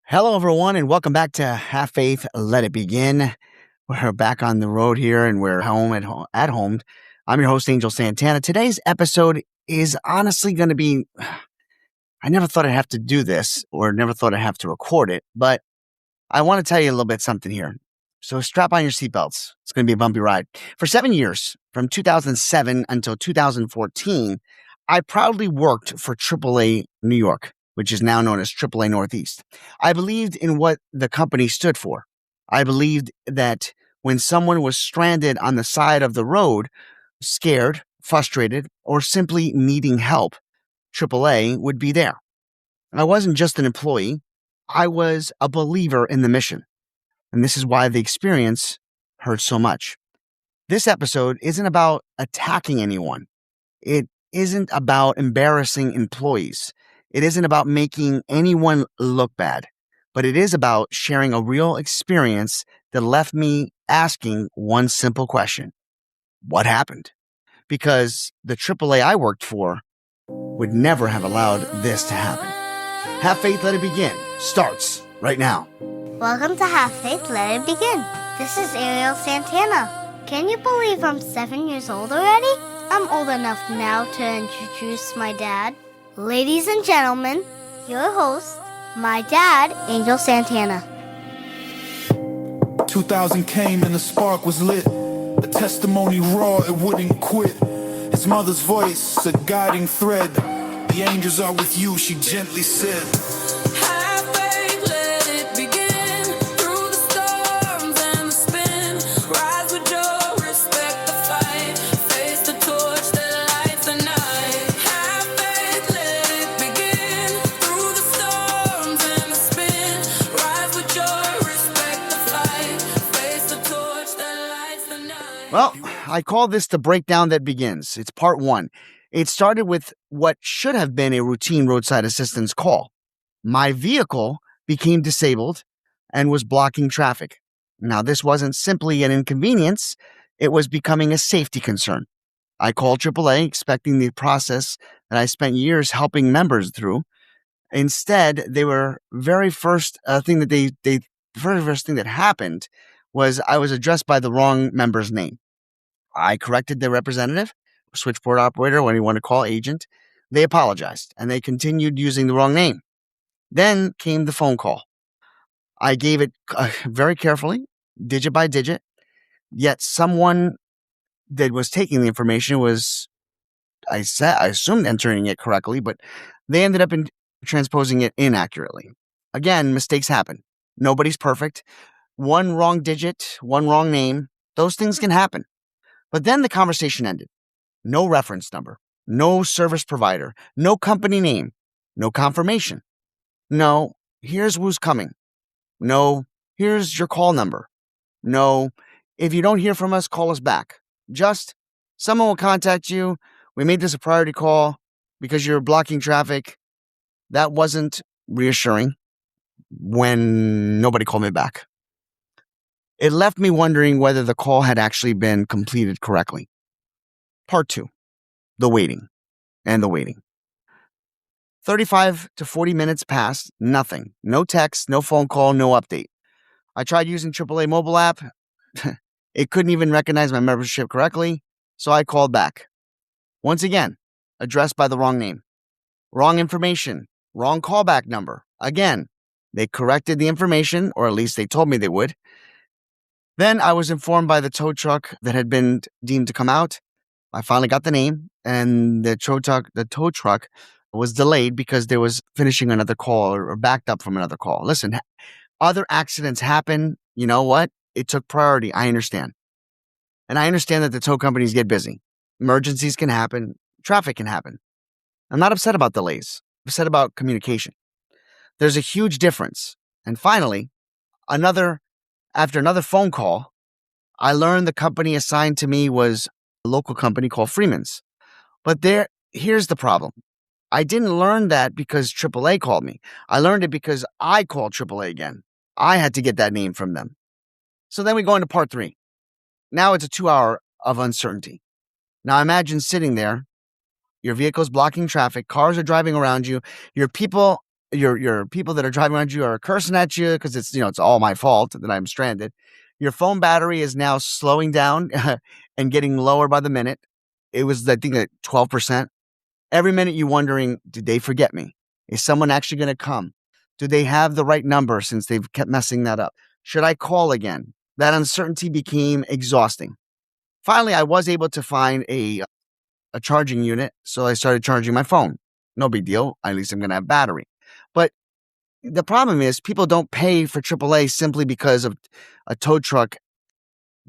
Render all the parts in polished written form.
Hello, everyone, and welcome back to Have Faith, Let It Begin. We're back on the road here, and we're at home. I'm your host, Angel Santana. Today's episode is honestly going to be. I never thought I'd have to do this, or never thought I'd have to record it, but I want to tell you a little bit something here. So strap on your seatbelts. It's going to be a bumpy ride. For 7 years, from 2007 until 2014, I proudly worked for AAA New York, which is now known as AAA Northeast. I believed in what the company stood for. I believed that when someone was stranded on the side of the road, scared, frustrated, or simply needing help, AAA would be there. I wasn't just an employee. I was a believer in the mission. And this is why the experience hurt so much. This episode isn't about attacking anyone. It isn't about embarrassing employees. It isn't about making anyone look bad, but it is about sharing a real experience that left me asking one simple question. What happened? Because the AAA I worked for would never have allowed this to happen. Have Faith, Let It Begin starts right now. Welcome to Have Faith, Let It Begin. This is Ariel Santana. Can you believe I'm 7 years old already? I'm old enough now to introduce my dad. Ladies and gentlemen, your host, my dad, Angel Santana. 2000 came and the spark was lit. The testimony raw, it wouldn't quit. His mother's voice, a guiding thread. The angels are with you, she gently said. Well, I call this the breakdown that begins. It's part one. It started with what should have been a routine roadside assistance call. My vehicle became disabled and was blocking traffic. Now, this wasn't simply an inconvenience. It was becoming a safety concern. I called AAA expecting the process that I spent years helping members through. Instead, very first thing that happened was I was addressed by the wrong member's name. I corrected the representative, switchboard operator, what you want to call agent. They apologized, and they continued using the wrong name. Then came the phone call. I gave it very carefully, digit by digit, yet someone that was taking the information was, I assumed entering it correctly, but they ended up transposing it inaccurately. Again, mistakes happen. Nobody's perfect. One wrong digit, one wrong name, those things can happen. But then the conversation ended. No reference number, no service provider, no company name, no confirmation. No, here's who's coming. No, here's your call number. No, if you don't hear from us, call us back. Just, someone will contact you. We made this a priority call because you're blocking traffic. That wasn't reassuring when nobody called me back. It left me wondering whether the call had actually been completed correctly. Part two, the waiting and the waiting. 35 to 40 minutes passed, nothing. No text, no phone call, no update. I tried using AAA mobile app. It couldn't even recognize my membership correctly, so I called back. Once again, addressed by the wrong name. Wrong information, wrong callback number. Again, they corrected the information, or at least they told me they would. Then I was informed by the tow truck that had been deemed to come out. I finally got the name, and the tow truck was delayed because there was finishing another call or backed up from another call. Listen, other accidents happen. You know what? It took priority. I understand. And I understand that the tow companies get busy. Emergencies can happen. Traffic can happen. I'm not upset about delays. I'm upset about communication. There's a huge difference. And finally, after another phone call, I learned the company assigned to me was a local company called Freeman's. But here's the problem. I didn't learn that because AAA called me. I learned it because I called AAA again. I had to get that name from them. So then we go into part three. Now it's a 2 hour of uncertainty. Now imagine sitting there, your vehicle's blocking traffic, cars are driving around you, your people your people that are driving around you are cursing at you because it's all my fault that I'm stranded. Your phone battery is now slowing down and getting lower by the minute. It was, I think, at 12%. Every minute you're wondering, did they forget me? Is someone actually going to come? Do they have the right number since they've kept messing that up? Should I call again? That uncertainty became exhausting. Finally, I was able to find a charging unit, so I started charging my phone. No big deal. At least I'm going to have battery. But the problem is people don't pay for AAA simply because of a tow truck,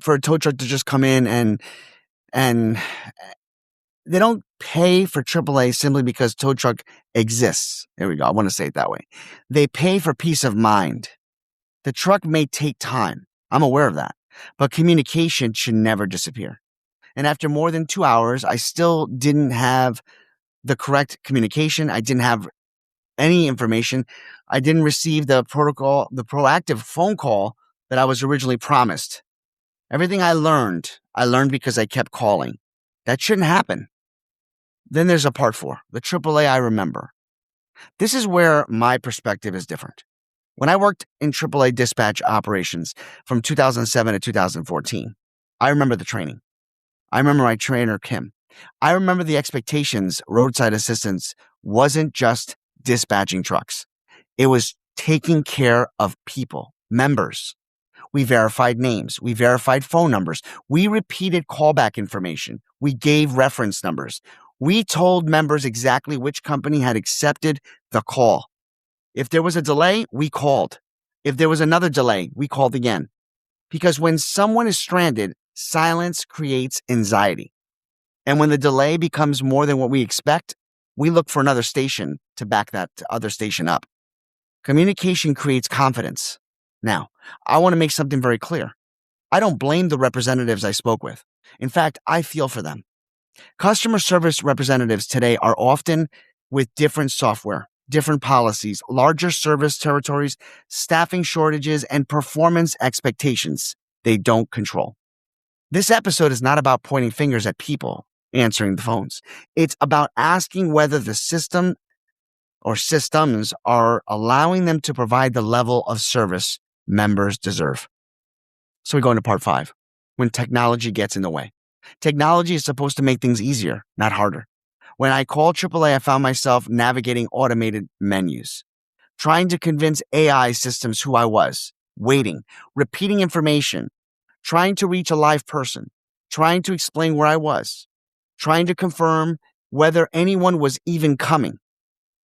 for a tow truck to just come in and they don't pay for AAA simply because tow truck exists. There we go. I want to say it that way. They pay for peace of mind. The truck may take time. I'm aware of that. But communication should never disappear. And after more than 2 hours, I still didn't have the correct communication. I didn't have any information. I didn't receive the proactive phone call that I was originally promised. Everything I learned because I kept calling. That shouldn't happen. Then there's a part 4, the AAA I remember. This is where my perspective is different. When I worked in AAA dispatch operations from 2007 to 2014, I remember the training. I remember my trainer, Kim. I remember the expectations. Roadside assistance wasn't just dispatching trucks. It was taking care of people, members. We verified names. We verified phone numbers. We repeated callback information. We gave reference numbers. We told members exactly which company had accepted the call. If there was a delay, we called. If there was another delay, we called again. Because when someone is stranded, silence creates anxiety. And when the delay becomes more than what we expect, we look for another station to back that other station up. Communication creates confidence. Now, I want to make something very clear. I don't blame the representatives I spoke with. In fact, I feel for them. Customer service representatives today are often with different software, different policies, larger service territories, staffing shortages, and performance expectations they don't control. This episode is not about pointing fingers at people answering the phones. It's about asking whether the system or systems are allowing them to provide the level of service members deserve. So we go into part 5, when technology gets in the way. Technology is supposed to make things easier, not harder. When I called AAA, I found myself navigating automated menus, trying to convince AI systems who I was, waiting, repeating information, trying to reach a live person, trying to explain where I was, trying to confirm whether anyone was even coming.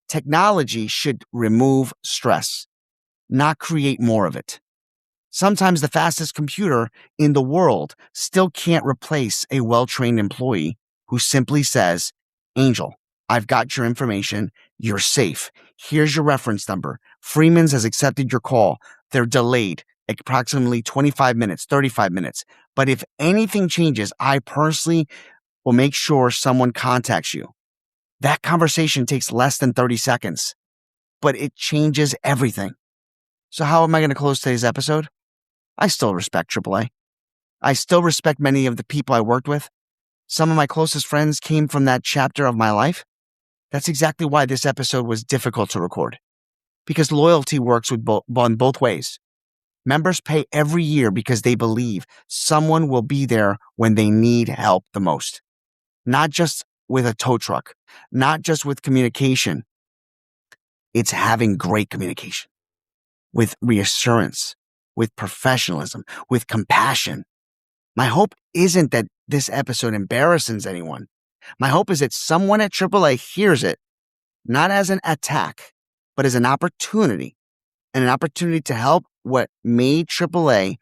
Technology should remove stress, not create more of it. Sometimes the fastest computer in the world still can't replace a well-trained employee who simply says, Angel, I've got your information. You're safe. Here's your reference number. Freeman's has accepted your call. They're delayed approximately 25 minutes, 35 minutes. But if anything changes, I personally will make sure someone contacts you. That conversation takes less than 30 seconds, but it changes everything. So how am I going to close today's episode? I still respect AAA. I still respect many of the people I worked with. Some of my closest friends came from that chapter of my life. That's exactly why this episode was difficult to record. Because loyalty works on both ways. Members pay every year because they believe someone will be there when they need help the most. Not just with a tow truck, not just with communication. It's having great communication, with reassurance, with professionalism, with compassion. My hope isn't that this episode embarrasses anyone. My hope is that someone at AAA hears it, not as an attack, but as an opportunity, and an opportunity to help what made AAA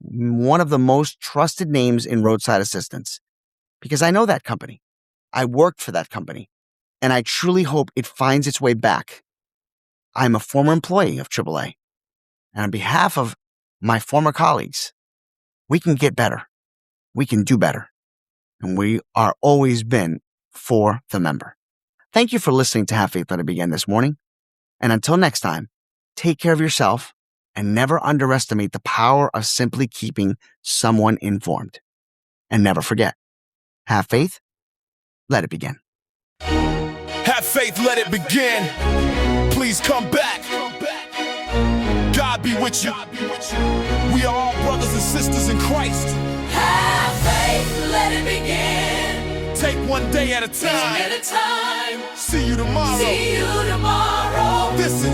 one of the most trusted names in roadside assistance. Because I know that company. I worked for that company, and I truly hope it finds its way back. I'm a former employee of AAA, and on behalf of my former colleagues, we can get better. We can do better. And we are always been for the member. Thank you for listening to Have Faith, Let It Begin this morning. And until next time, take care of yourself and never underestimate the power of simply keeping someone informed. And never forget, have faith, let it begin. Have faith, let it begin. please come back. God be with you. We are all brothers and sisters in Christ. Have faith, let it begin. Take one day at a time. Day at a time. See you tomorrow. See you tomorrow. This